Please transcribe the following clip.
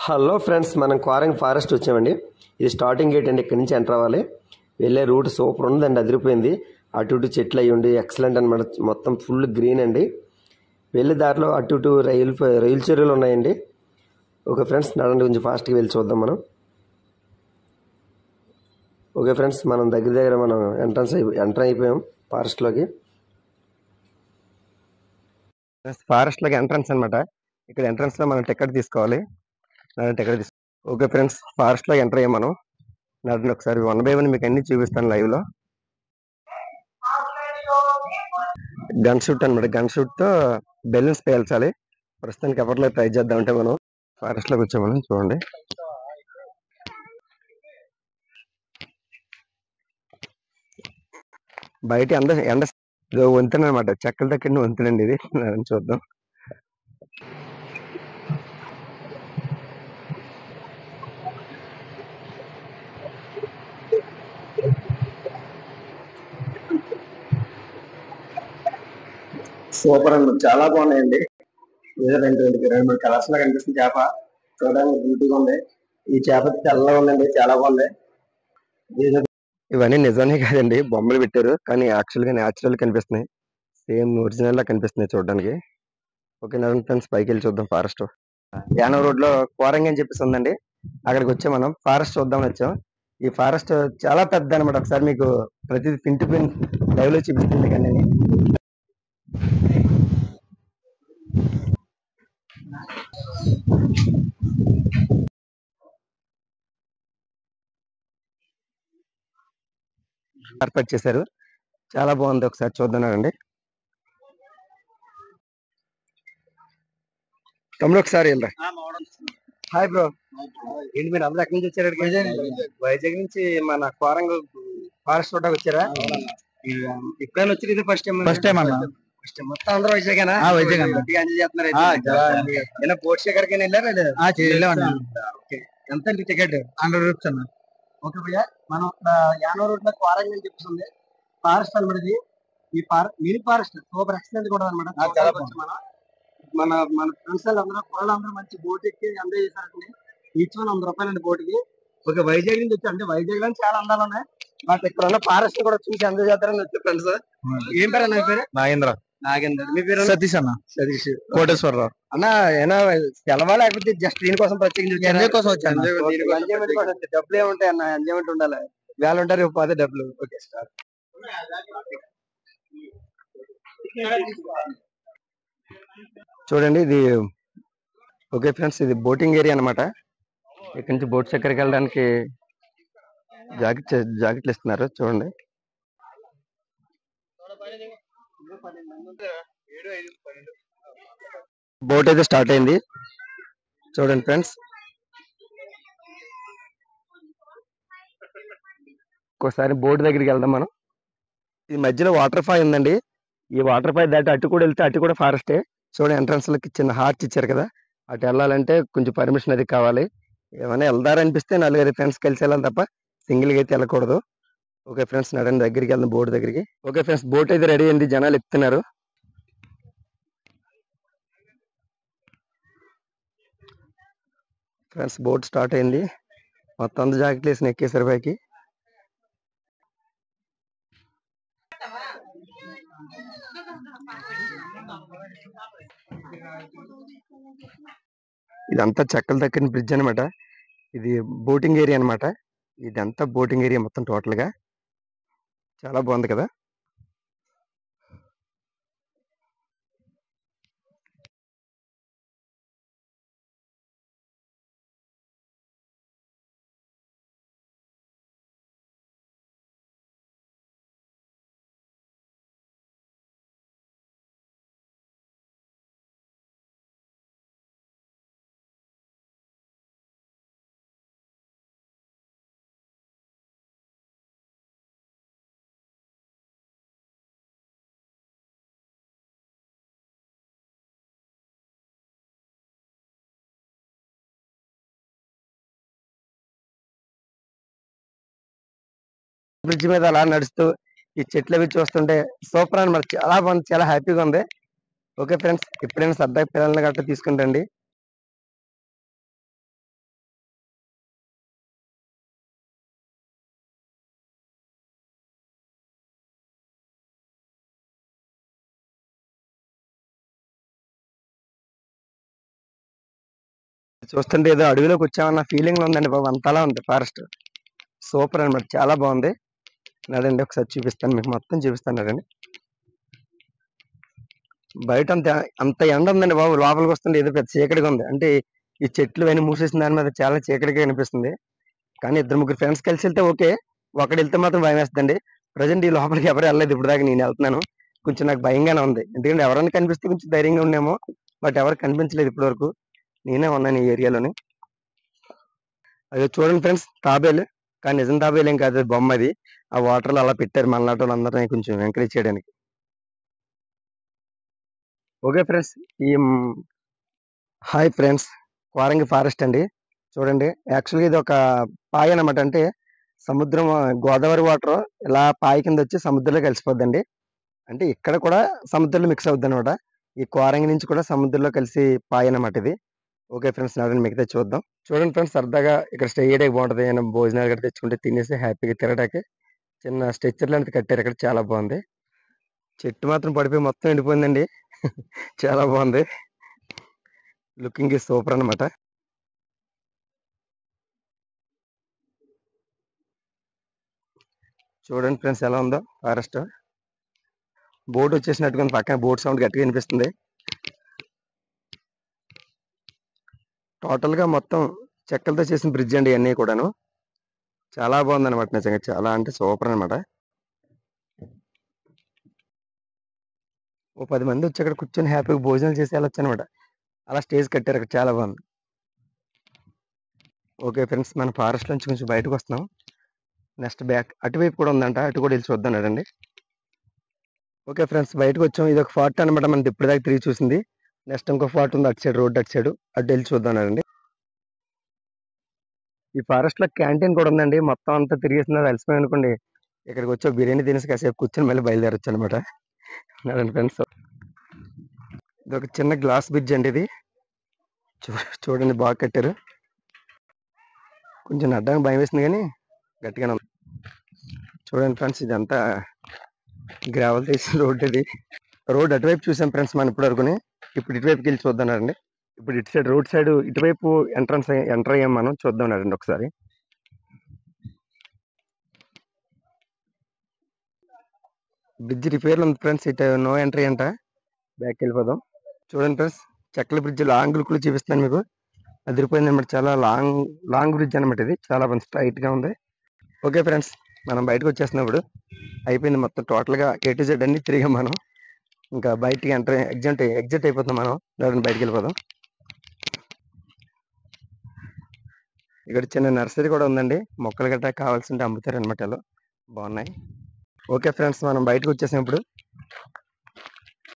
Hello friends, మనం క్వారంగ్ forest వచ్చామండి. ఇది స్టార్టింగ్ గేట్ అండి. ఇక్కడి నుంచి ఎంటర్ అవ్వాలి. వెళ్ళే రూట్ సూపర్ ఉందండి, అదిరిపోయింది. అటు ఇటు చెట్లు అయ్యి ఉండి ఎక్సలెంట్ అనమాట. మొత్తం ఫుల్ గ్రీన్ అండి. వెళ్ళే దారిలో అటు ఇటు రైలు చెరువులు ఉన్నాయండి. ఓకే ఫ్రెండ్స్, నడండి, కొంచెం ఫాస్ట్గా వెళ్ళి చూద్దాం మనం. ఓకే ఫ్రెండ్స్, మనం దగ్గర మనం ఎంటర్ అయిపోయాం ఫారెస్ట్లోకి. ఫారెస్ట్లోకి ఎంట్రన్స్ అనమాట. ఇక్కడ ఎంట్రన్స్లో మనం టికెట్ తీసుకోవాలి. ఓకే ఫ్రెండ్స్, ఫారెస్ట్లో ఎంటర్ అయ్యాం మనం. నడండి, ఒకసారి 1 by 1 మీకు అన్ని చూపిస్తాను లైవ్లో. గన్ షూట్ అనమాట. గన్ షూట్తో బెలూన్స్ పేల్చాలి. ప్రస్తుతానికి ఎవరిలో ట్రై చేద్దామంటే మనం ఫారెస్ట్లోకి వచ్చాం మనం. చూడండి, బయట ఎండ వంతెన అనమాట. చెక్కల దగ్గర వంతెనండి ఇది. చూద్దాం. సూపర్ అండి, చాలా బాగున్నాయండి. ఏదో రెండు మూడు కలర్స్ లా కనిపిస్తుంది చేప. చూడడానికి బ్యూటీగా ఉంది. ఈ చేప తెల్లగా ఉందండి, చాలా బాగుంది. ఇవన్నీ నిజానే కాదండి, బొమ్మలు పెట్టారు, కానీ యాక్చువల్ గా న్యాచురల్ కనిపిస్తున్నాయి. సేమ్ ఒరిజినల్ లా కనిపిస్తున్నాయి చూడడానికి. ఓకే నవీన్ ఫ్రెండ్స్, పైకి వెళ్ళి చూద్దాం ఫారెస్ట్. యానో రోడ్ లో కోరంగి అని చెప్పేసి ఉందండి. అక్కడికి వచ్చాం మనం. ఫారెస్ట్ చూద్దామని వచ్చాం. ఈ ఫారెస్ట్ చాలా పెద్ద అనమాట. ఒకసారి మీకు ప్రతిదీ పిన్ టు పిన్ లైవ్ లో చూపిస్తుంది. కానీ ఏర్పాటు చేశారు, చాలా బాగుంది. ఒకసారి చూద్దాం అండి. తమ్ముడు ఒకసారి వెళ్ళరా. హాయ్ బ్రో, ఏంటి మీరు అందరూ ఎక్కడి నుంచి వచ్చారు? వైజాగ్ నుంచి మన కోరంగ్ ఫారెస్ట్ చూడడానికి వచ్చారా? ఎప్పుడైనా వచ్చారు? ఇది ఫస్ట్ టైం? ఫస్ట్ టైం అన్న. మొత్తం అందరూ వైజాగేనా? వైజాగ్ అన్న. ఎంజాయ్ చేస్తున్నారు. బోట్ ఎక్కడికైనా వెళ్ళారా? ఓకే, ఎంత అండి టికెట్? 100 రూపీస్ అన్న. ఓకే భయ్యా, మనం యానో రోడ్ లో కోరంగ్ అని చెప్పేసి ఫారెస్ట్ అనమాట. ఇది ఈ మినీ ఫారెస్ట్ సూపర్ ఎక్సలెంట్ కూడా అనమాట. మన మన ఫ్రెండ్స్ అందరూ కుర్రలందరూ మంచి బోట్ ఎక్కి ఎంజాయ్ చేశారండి. ఈచ్ వన్ 100 రూపాయలండి బోట్కి. ఒక వైజాగ్ నుంచి వచ్చి, అంటే వైజాగ్ లో చాలా అందాలు ఉన్నాయి, బట్ ఇక్కడ ఉన్న ఫారెస్ట్ కూడా చూసి ఎంజాయ్ చేస్తారని వచ్చే ఫ్రెండ్స్. ఏం పేరు అన్న? పేరు నాగేంద్ర. మీ పేరు? సతీష్ అన్న. సతీష్. కోటేశ్వరరావు అన్న, ఏనా సెలవా లేకపోతే జస్ట్ దీనికోసం ప్రత్యేకించి ఎంజాయ్ కోసం వచ్చాను. ఎంజాయ్మెంట్ కోసం వచ్చి డబ్బులు ఏముంటాయి అన్న? ఎంజాయ్మెంట్ ఉండాలి. వేళ ఉంటారు, పోతే డబ్బులు. Okay start. చూడండి, ఇది ఓకే ఫ్రెండ్స్, ఇది బోటింగ్ ఏరియా అనమాట. ఇక్కడ నుంచి బోట్స్ ఎక్కడికి వెళ్ళడానికి జాకెట్లు ఇస్తున్నారు. చూడండి, బోట్ అయితే స్టార్ట్ అయింది. చూడండి ఫ్రెండ్స్, ఒకసారి బోట్ దగ్గరికి వెళ్దాం మనం. ఈ మధ్యలో వాటర్ ఫాల్ ఉందండి. ఈ వాటర్ ఫాల్ దాటి అటు కూడా వెళ్తే అటు కూడా ఫారెస్టే. చూడండి, ఎంట్రన్స్ లకి చిన్న హార్చ్ ఇచ్చారు కదా. అటు వెళ్ళాలంటే కొంచెం పర్మిషన్ అది కావాలి. ఏమైనా వెళ్దారనిపిస్తే 4 ఫ్రెండ్స్ కలిసి వెళ్ళాలి తప్ప సింగిల్ గా అయితే వెళ్ళకూడదు. ఓకే ఫ్రెండ్స్, నడండి, దగ్గరికి వెళ్దాం బోట్ దగ్గరికి. ఓకే ఫ్రెండ్స్, బోట్ అయితే రెడీ అయింది, జనాలు ఎక్కుతున్నారు. ఫ్రెండ్స్, బోట్ స్టార్ట్ అయింది. మొత్తం అంత జాకెట్లు వేసి ఎక్కేసారు పైకి. ఇదంతా చెక్కల దగ్గర బ్రిడ్జ్ అనమాట. ఇది బోటింగ్ ఏరియా అనమాట. ఇదంతా బోటింగ్ ఏరియా మొత్తం టోటల్ గా. చాలా బాగుంది కదా. బ్రిడ్జ్ మీద అలా నడుస్తూ ఈ చెట్లు అవి చూస్తుంటే సూపర్ అనమాట. చాలా బాగుంది, చాలా హ్యాపీగా ఉంది. ఓకే ఫ్రెండ్స్, ఎప్పుడైనా సరదా పిల్లల్ని గట్రా తీసుకుంటండి. చూస్తుంటే ఏదో అడవిలోకి వచ్చామన్న ఫీలింగ్ ఉందండి బాబు, అంతలా ఉంది ఫారెస్ట్. సూపర్ అనమాట, చాలా బాగుంది. నడండి ఒకసారి చూపిస్తాను మీకు, మొత్తం చూపిస్తాను నడండి. బయట అంత అంత ఎండ ఉందండి బాబు, లోపలికి వస్తుంటే ఏదో పెద్ద చీకటిగా ఉంది. అంటే ఈ చెట్లు అన్ని మూసేసిన దాని మీద చాలా చీకటిగా కనిపిస్తుంది. కానీ ఇద్దరు ముగ్గురు ఫ్రెండ్స్ కలిసి వెళ్తే ఓకే, ఒకటి వెళ్తే మాత్రం భయం వేస్తుందండి. ప్రజెంట్ ఈ లోపలికి ఎవరు వెళ్ళలేదు, ఇప్పుడు దాకా నేను వెళ్తున్నాను. కొంచెం నాకు భయంగానే ఉంది, ఎందుకంటే ఎవరైనా కనిపిస్తే కొంచెం ధైర్యంగా ఉండేమో. బట్ ఎవరు కనిపించలేదు ఇప్పటి వరకు, నేనే ఉన్నాను ఈ ఏరియాలోని. అదే చూడండి ఫ్రెండ్స్, తాబేలు. కానీ నిజం తాబేలు ఏం కాదు, అది బొమ్మ. అది ఆ వాటర్ లో అలా పెట్టారు మనలాంటి వాళ్ళందరినీ కొంచెం ఎంకరేజ్ చేయడానికి. ఓకే ఫ్రెండ్స్, ఈ హాయ్ ఫ్రెండ్స్, కోరంగి ఫారెస్ట్ అండి. చూడండి, యాక్చువల్గా ఇది ఒక పాయ అనమాట. అంటే సముద్రం, గోదావరి వాటర్ ఇలా పాయ కింద వచ్చి సముద్రంలో కలిసిపోద్దండి. అంటే ఇక్కడ కూడా సముద్రంలో మిక్స్ అవుద్ది అనమాట. ఈ కోరంగి నుంచి కూడా సముద్రంలో కలిసి పాయ అనమాట ఇది. ఓకే ఫ్రెండ్స్, నాదని మిగతా చూద్దాం. చూడండి ఫ్రెండ్స్, సరదాగా ఇక్కడ స్టే చేయడానికి బాగుంటది. ఏమైనా భోజనాలు గట్రా తెచ్చుకుంటే తినేసి హ్యాపీగా తిరగడానికి చిన్న స్ట్రెచ్చర్ లాంటిది కట్టారు ఇక్కడ, చాలా బాగుంది. చెట్టు మాత్రం పడిపోయి మొత్తం ఎండిపోయిందండి. చాలా బాగుంది, లుకింగ్ ఈజ్ సూపర్ అనమాట. చూడండి ఫ్రెండ్స్ ఎలా ఉందో ఫారెస్ట్. బోట్ వచ్చేసినట్టుగా ఉంది, పక్కన బోట్ సౌండ్ గట్టిగా వినిపిస్తుంది. టోటల్ గా మొత్తం చెక్కలతో చేసిన బ్రిడ్జ్ అండి ఇవన్నీ కూడాను. చాలా బాగుంది అనమాట, నిజంగా చాలా అంటే సూపర్ అనమాట. ఓ 10 మంది వచ్చి అక్కడ కూర్చొని హ్యాపీగా భోజనాలు చేసి వెళ్ళొచ్చు అనమాట. అలా స్టేజ్ కట్టారు అక్కడ, చాలా బాగుంది. ఓకే ఫ్రెండ్స్, మన ఫారెస్ట్ నుంచి కొంచెం బయటకు వస్తున్నాం. నెక్స్ట్ బ్యాక్ అటువైపు కూడా ఉందంట, అటు కూడా వెళ్ళి చూద్దాం రండి. ఓకే ఫ్రెండ్స్, బయటకు వచ్చాం. ఇది ఒక ఫార్ట్ అనమాట, మనం ఇప్పటిదాకా తిరిగి చూసింది. నెక్స్ట్ ఇంకో ఫార్ట్ ఉంది అటు సైడ్, రోడ్ అటు సైడ్, అటు వెళ్ళి చూద్దాం రండి. ఈ ఫారెస్ట్ లో క్యాంటీన్ కూడా ఉందండి. మొత్తం అంతా తిరిగేస్తున్నారు, అలసిపోయి అనుకోండి, ఇక్కడికి వచ్చి బిర్యానీ తినేసి కాసేపు కూర్చొని మళ్ళీ బయలుదేరొచ్చు అనమాట. ఫ్రెండ్స్, ఇది ఒక చిన్న గ్లాస్ బ్రిడ్జ్ అండి ఇది. చూడండి, బాగా కట్టారు. కొంచెం నడ్డానికి భయం వేసింది కానీ గట్టిగానే ఉంది. చూడండి ఫ్రెండ్స్, ఇదంతా గ్రావెల్ తీసిన రోడ్. ఇది రోడ్ అటువైపు చూసాం ఫ్రెండ్స్ మనం ఇప్పుడు వరకుని. ఇప్పుడు ఇటువైపుకి వెళ్ళి చూద్దాం రండి. ఇప్పుడు ఇటు సైడ్, రోడ్ సైడ్ ఇటువైపు ఎంటర్ అయ్యాం మనం, చూద్దాం రండి ఒకసారి. బ్రిడ్జ్ రిపేర్లు ఉంది ఫ్రెండ్స్, ఇటు నో ఎంట్రీ అంట, బ్యాక్ వెళ్ళిపోదాం. చూడండి ఫ్రెండ్స్, చెక్కల బ్రిడ్జ్ లాంగ్ లుక్ లో చూపిస్తాను మీకు. అదిరిపోయింది అనమాట, చాలా లాంగ్ లాంగ్ బ్రిడ్జ్ అనమాట ఇది, చాలా స్ట్రైట్ గా ఉంది. ఓకే ఫ్రెండ్స్, మనం బయటకు వచ్చేస్తున్నాం ఇప్పుడు. అయిపోయింది మొత్తం, టోటల్ గా A to Z అన్ని తిరిగాం మనం. ఇంకా బయటికి ఎగ్జిట్ అయిపోతాం మనం, లేదంటే బయటికి వెళ్ళిపోదాం. ఇక్కడ చిన్న నర్సరీ కూడా ఉందండి, మొక్కలు గట్రా కావాల్సింటే అమ్ముతారు అనమాట, బాగున్నాయి. ఓకే ఫ్రెండ్స్, మనం బయటకు వచ్చేసాం ఇప్పుడు.